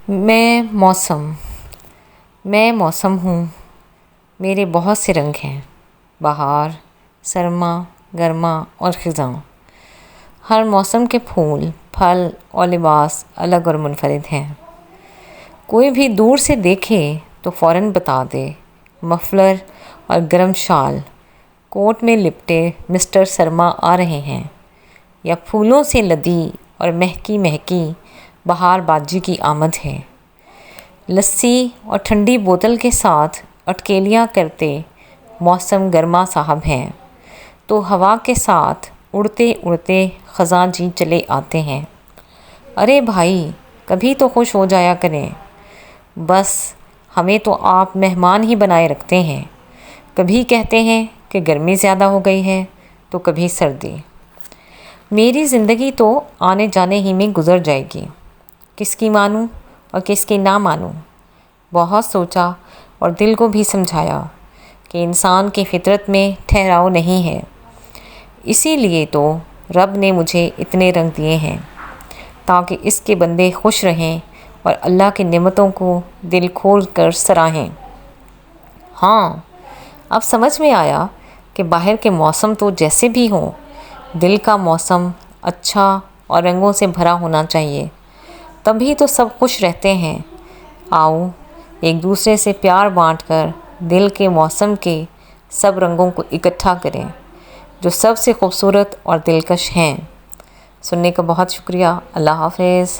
میں موسم ہوں، میرے بہت سے رنگ ہیں، بہار، سرما، گرما اور خزاں۔ ہر موسم کے پھول، پھل اور لباس الگ اور منفرد ہیں۔ کوئی بھی دور سے دیکھے تو فوراً بتا دے مفلر اور گرم شال، کوٹ میں لپٹے مسٹر سرما آ رہے ہیں، یا پھولوں سے لدی اور مہکی مہکی بہار باجی کی آمد ہے۔ لسی اور ٹھنڈی بوتل کے ساتھ اٹکیلیاں کرتے موسم گرما صاحب ہیں، تو ہوا کے ساتھ اڑتے اڑتے خزاں جی چلے آتے ہیں۔ ارے بھائی، کبھی تو خوش ہو جایا کریں، بس ہمیں تو آپ مہمان ہی بنائے رکھتے ہیں۔ کبھی کہتے ہیں کہ گرمی زیادہ ہو گئی ہے، تو کبھی سردی۔ میری زندگی تو آنے جانے ہی میں گزر جائے گی، کس کی مانوں اور کس کی نہ مانوں۔ بہت سوچا اور دل کو بھی سمجھایا کہ انسان کی فطرت میں ٹھہراؤ نہیں ہے، اسی لیے تو رب نے مجھے اتنے رنگ دیے ہیں، تاکہ اس کے بندے خوش رہیں اور اللہ کی نعمتوں کو دل کھول کر سراہیں۔ ہاں، اب سمجھ میں آیا کہ باہر کے موسم تو جیسے بھی ہوں، دل کا موسم اچھا اور رنگوں سے بھرا ہونا چاہیے، تبھی تو سب خوش رہتے ہیں۔ آؤ ایک دوسرے سے پیار بانٹ کر دل کے موسم کے سب رنگوں کو اکٹھا کریں، جو سب سے خوبصورت اور دلکش ہیں۔ سننے کا بہت شکریہ۔ اللہ حافظ۔